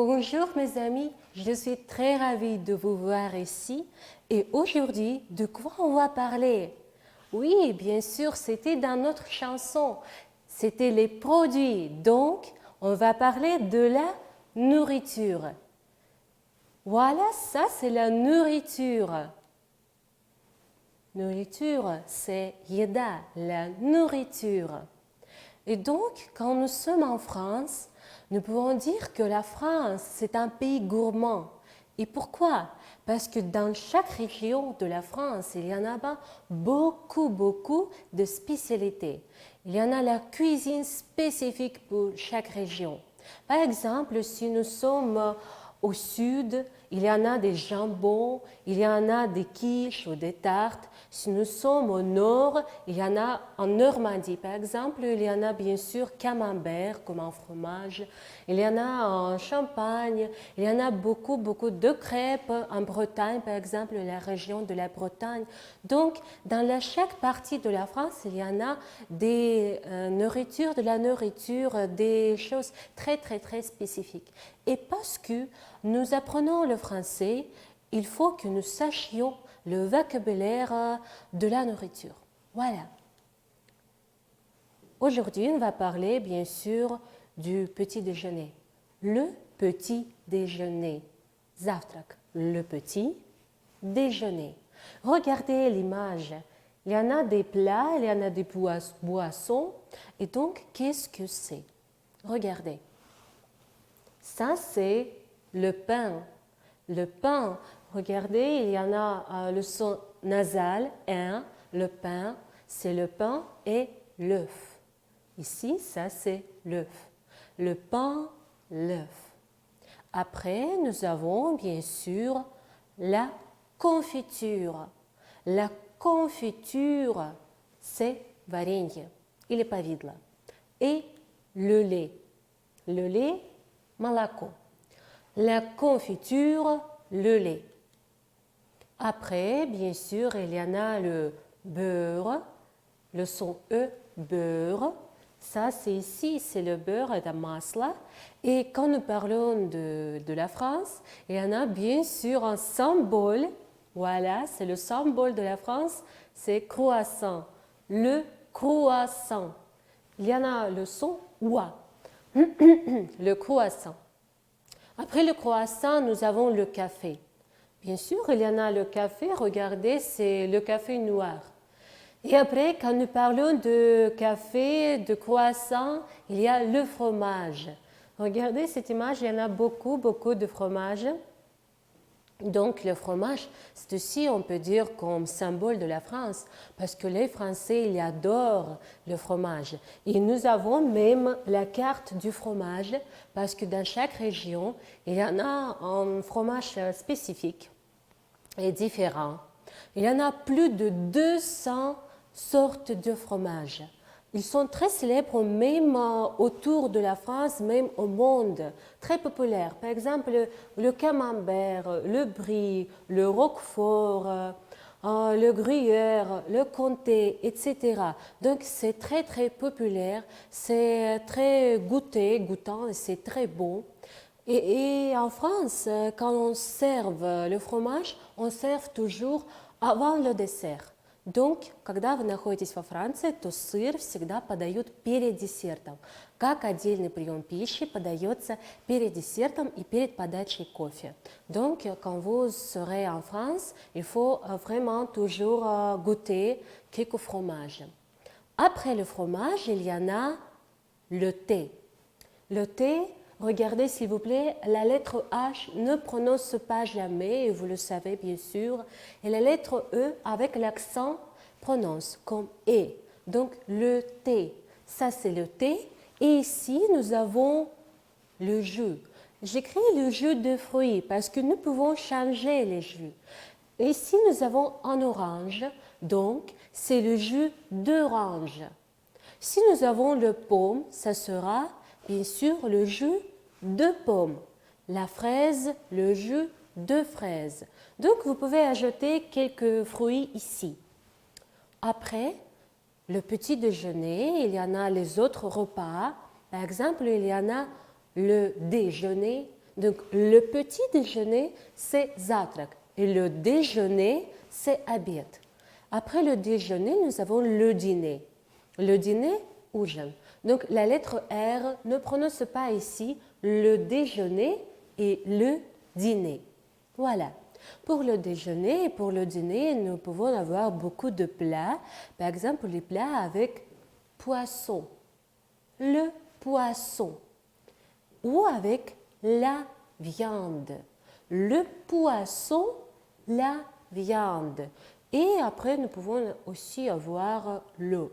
Bonjour mes amis, je suis très ravie de vous voir ici et aujourd'hui, de quoi on va parler? Oui, bien sûr, c'était dans notre chanson, c'était les produits, donc on va parler de la nourriture. Voilà, ça c'est la nourriture. Nourriture, c'est yeda, la nourriture. Et donc, quand nous sommes en France, nous pouvons dire que la France, c'est un pays gourmand. Et pourquoi? Parce que dans chaque région de la France, il y en a beaucoup de spécialités. Il y en a la cuisine spécifique pour chaque région. Par exemple, si nous sommes au sud, il y en a des jambons, il y en a des quiches ou des tartes. Si nous sommes au nord, il y en a en Normandie, par exemple, il y en a bien sûr camembert comme un fromage. Il y en a en Champagne, il y en a beaucoup de crêpes en Bretagne, par exemple, la région de la Bretagne. Donc, dans chaque partie de la France, il y en a des nourritures, de la nourriture, des choses très spécifiques. Et parce que nous apprenons le français, il faut que nous sachions le vocabulaire de la nourriture. Voilà. Aujourd'hui, on va parler bien sûr du petit déjeuner. Le petit déjeuner. Завтрак. Le petit déjeuner. Regardez l'image. Il y en a des plats, il y en a des boissons. Et donc, qu'est-ce que c'est? Regardez. Ça, c'est le pain. Le pain, regardez, il y en a le son nasal, un, le pain, c'est le pain et l'œuf. Ici, ça, c'est l'œuf. Le pain, l'œuf. Après, nous avons bien sûr la confiture. La confiture, c'est варенье или повидло. Et le lait. Le lait, молоко. La confiture, le lait. Après, bien sûr, il y en a le beurre, le son E, beurre. Ça, c'est ici, c'est le beurre et la masla. Et quand nous parlons de la France, il y en a bien sûr un symbole. Voilà, c'est le symbole de la France, c'est croissant. Le croissant. Il y en a le son OUA. Le croissant. Après le croissant, nous avons le café. Bien sûr, il y en a le café, regardez, c'est le café noir. Et après, quand nous parlons de café, de croissant, il y a le fromage. Regardez cette image, il y en a beaucoup de fromage. Donc le fromage, c'est aussi, on peut dire, comme symbole de la France, parce que les Français, ils adorent le fromage. Et nous avons même la carte du fromage, parce que dans chaque région, il y en a un fromage spécifique et différent. Il y en a plus de 200 sortes de fromages. Ils sont très célèbres même autour de la France, même au monde, très populaires. Par exemple, le camembert, le brie, le roquefort, le gruyère, le comté, etc. Donc c'est très populaire, c'est très goûtant et c'est très bon. Et en France, quand on serve le fromage, on sert toujours avant le dessert. Donc, когда вы находитесь во Франции, то сыр всегда подают перед десертом. Как отдельный прием пищи подается перед десертом и перед подачей кофе. Donc, quand vous serez en France, il faut vraiment toujours goûter quelques fromages. Après le fromage, il y en a le thé. Le thé, regardez s'il vous plaît, la lettre H ne prononce pas jamais, et vous le savez bien sûr, et la lettre E avec l'accent prononce comme E. Donc le thé, ça c'est le thé, et ici nous avons le jus. J'écris le jus de fruits parce que nous pouvons changer les jus. Ici nous avons un orange, donc c'est le jus d'orange. Si nous avons le pomme, ça sera bien sûr le jus de pomme. La fraise, le jus de fraise. Donc, vous pouvez ajouter quelques fruits ici. Après, le petit déjeuner, il y en a les autres repas. Par exemple, il y en a le déjeuner. Donc, le petit déjeuner, c'est завтрак. Et le déjeuner, c'est обед. Après le déjeuner, nous avons le dîner. Le dîner, ужин. Donc, la lettre R ne prononce pas ici le déjeuner et le dîner. Voilà. Pour le déjeuner et pour le dîner, nous pouvons avoir beaucoup de plats. Par exemple, les plats avec poisson. Le poisson. Ou avec la viande. Le poisson, la viande. Et après, nous pouvons aussi avoir l'eau.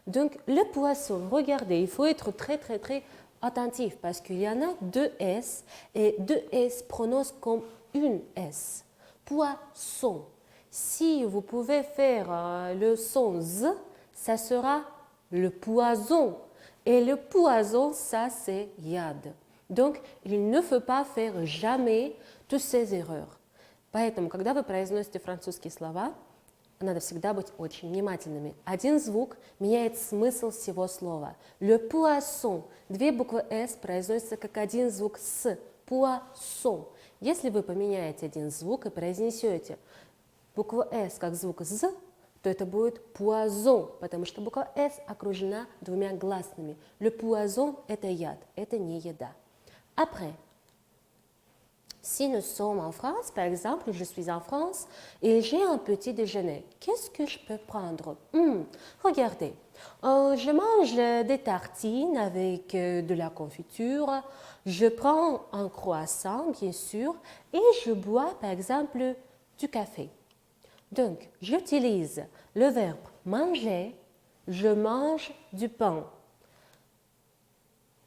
Donc, le poisson, regardez, il faut être très attentif parce qu'il y en a deux S et deux S prononcent comme une S. Poisson. Si vous pouvez faire le son Z, ça sera le poison. Et le poison, ça c'est яд. Donc, il ne faut pas faire jamais toutes ces erreurs. Поэтому, когда вы произносите французские слова, надо всегда быть очень внимательными. Один звук меняет смысл всего слова. Le poisson. Две буквы S произносятся как один звук с. Poisson. Если вы поменяете один звук и произнесете букву S как звук Z, то это будет poison, потому что буква S окружена двумя гласными. Le poison – это яд, это не еда. Après, si nous sommes en France, par exemple, je suis en France et j'ai un petit déjeuner, qu'est-ce que je peux prendre? Regardez, je mange des tartines avec de la confiture, je prends un croissant, bien sûr, et je bois, par exemple, du café. Donc, j'utilise le verbe manger, je mange du pain.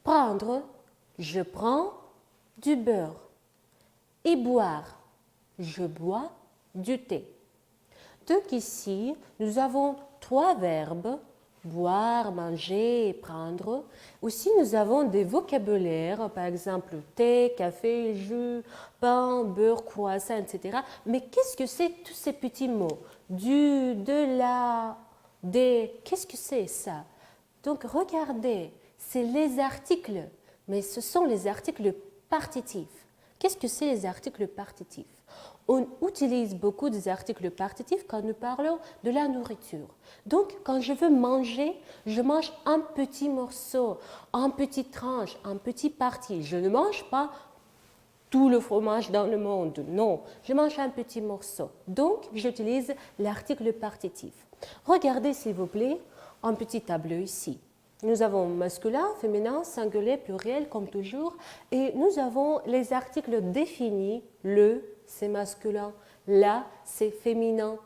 Prendre, je prends du beurre. Et boire, je bois du thé. Donc ici, nous avons trois verbes, boire, manger et prendre. Aussi, nous avons des vocabulaires, par exemple thé, café, jus, pain, beurre, croissant, etc. Mais qu'est-ce que c'est tous ces petits mots? Du, de, la, des, qu'est-ce que c'est ça? Donc regardez, c'est les articles, mais ce sont les articles partitifs. Qu'est-ce que c'est les articles partitifs? On utilise beaucoup des articles partitifs quand nous parlons de la nourriture. Donc, quand je veux manger, je mange un petit morceau, un petit tranche, un petit parti. Je ne mange pas tout le fromage dans le monde. Non, je mange un petit morceau. Donc, j'utilise l'article partitif. Regardez, s'il vous plaît, un petit tableau ici. Nous avons masculin, féminin, singulier, pluriel, comme toujours. Et nous avons les articles définis. Le, c'est masculin. La, c'est féminin.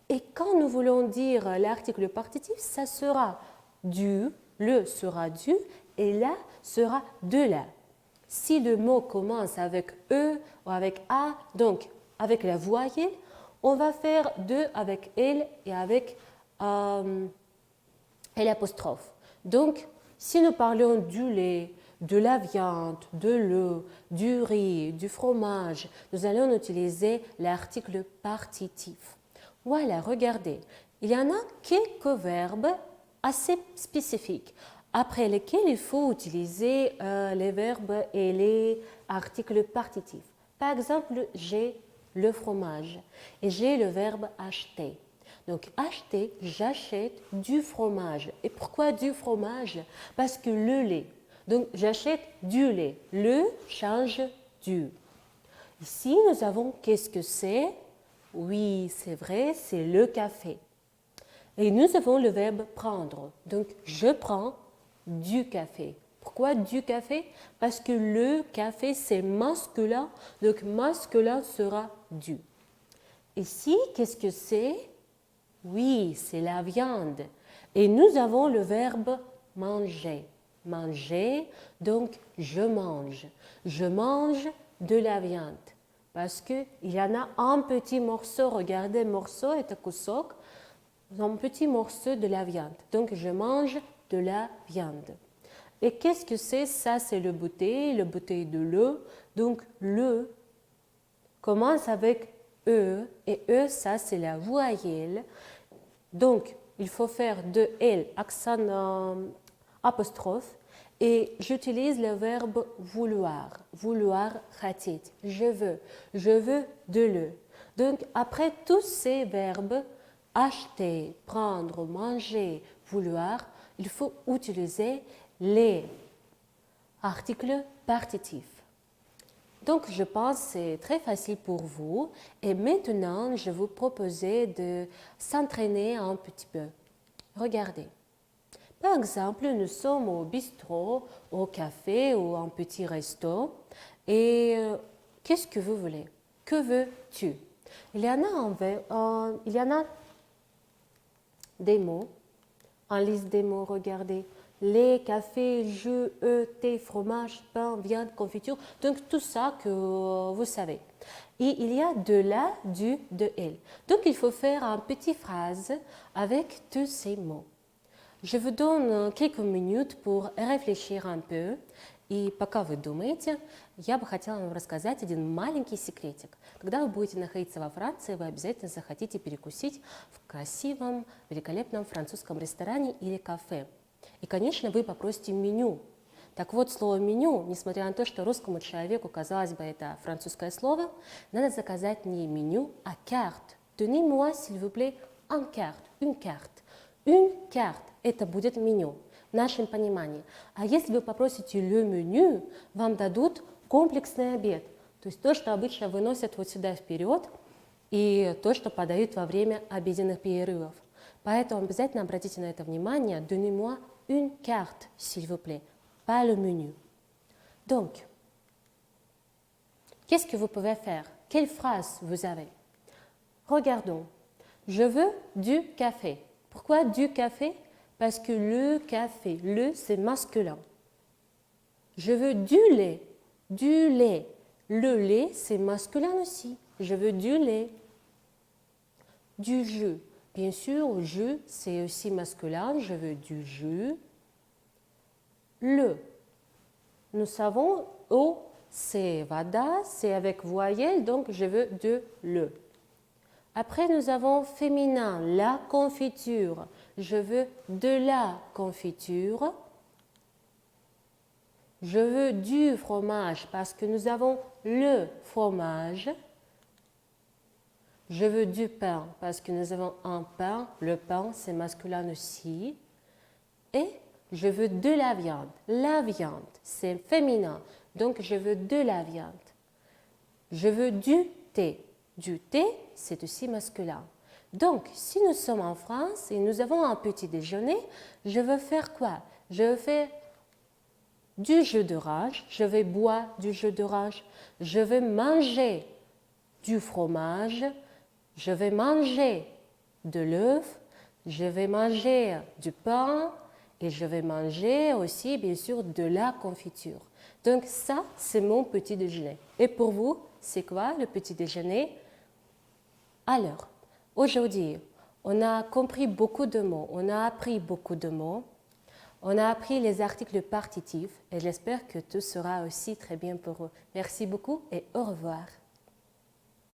Et quand nous voulons dire l'article partitif, ça sera du, le sera du, et la sera de la. Si le mot commence avec E ou avec A, donc avec la voyelle, on va faire de avec elle et avec l'apostrophe. Donc, si nous parlons du lait, de la viande, de l'eau, du riz, du fromage, nous allons utiliser l'article partitif. Voilà, regardez, il y en a quelques verbes assez spécifiques, après lesquels il faut utiliser les verbes et les articles partitifs. Par exemple, j'ai le fromage et j'ai le verbe acheter. Donc, acheter, j'achète du fromage. Et pourquoi du fromage? Parce que le lait. Donc, j'achète du lait. Le change du. Ici, nous avons qu'est-ce que c'est? Oui, c'est vrai, c'est le café. Et nous avons le verbe prendre. Donc, je prends du café. Pourquoi du café? Parce que le café, c'est masculin. Donc, masculin sera du. Ici, qu'est-ce que c'est? Oui, c'est la viande. Et nous avons le verbe manger. Manger, donc je mange. Je mange de la viande. Parce qu'il y en a un petit morceau, regardez, morceau est un кусок, un petit morceau de la viande. Donc je mange de la viande. Et qu'est-ce que c'est? Ça, c'est le bouteille de l'eau. Donc le commence avec E, et E, ça, c'est la voyelle. Donc, il faut faire de L, accent apostrophe, Et j'utilise le verbe vouloir. Vouloir, khatit. Je veux de le. Donc, après tous ces verbes, acheter, prendre, manger, vouloir, il faut utiliser les articles partitifs. Donc, je pense que c'est très facile pour vous. Et maintenant, je vous proposer de s'entraîner un petit peu. Regardez. Par exemple, nous sommes au bistrot, au café ou un petit resto. Et qu'est-ce que vous voulez? Que veux-tu? Il y en a des mots, en liste des mots, regardez. Lait, café, jus, œufs, thé, fromage, pain, viande, confiture. Donc tout ça que vous savez. Et il y a de la, du, de, elle. Donc il faut faire une petite phrase avec tous ces mots. Je vous donne quelques minutes pour réfléchir un peu. И пока вы думаете, я бы хотела вам рассказать один маленький секретик. Когда вы будете находиться во Франции, вы обязательно захотите перекусить в красивом, великолепном французском ресторане или кафе. И, конечно, вы попросите меню. Так вот, слово «меню», несмотря на то, что русскому человеку, казалось бы, это французское слово, надо заказать не меню, а carte. Donnez-moi, s'il vous plaît, une carte, une carte. Une carte – это будет меню. В нашем понимании. А если вы попросите le menu, вам дадут комплексный обед. То есть то, что обычно выносят вот сюда вперед, и то, что подают во время обеденных перерывов. Поэтому обязательно обратите на это внимание. Donnez-moi une carte, s'il vous plaît, pas le menu. Donc, qu'est-ce que vous pouvez faire? Quelle phrase vous avez? Regardons. Je veux du café. Pourquoi du café? Parce que le café, le c'est masculin. Je veux du lait, du lait. Le lait c'est masculin aussi. Je veux du lait. Du jus. Bien sûr, jus c'est aussi masculin. Je veux du jus. Le. Nous savons, O c'est vada, c'est avec voyelle, donc je veux de le. Après, nous avons féminin, la confiture. Je veux de la confiture. Je veux du fromage parce que nous avons le fromage. Je veux du pain parce que nous avons un pain. Le pain, c'est masculin aussi. Et je veux de la viande. La viande, c'est féminin. Donc, je veux de la viande. Je veux du thé. Du thé, c'est aussi masculin. Donc, si nous sommes en France et nous avons un petit déjeuner, je veux faire quoi? Je veux faire du jus d'orange, je vais boire du jus d'orange, je vais manger du fromage, je vais manger de l'œuf, je vais manger du pain et je vais manger aussi, bien sûr, de la confiture. Donc, ça, c'est mon petit déjeuner. Et pour vous, c'est quoi le petit déjeuner? Alors, aujourd'hui, on a compris beaucoup de mots, on a appris beaucoup de mots, on a appris les articles partitifs et j'espère que tout sera aussi très bien pour vous. Merci beaucoup et au revoir.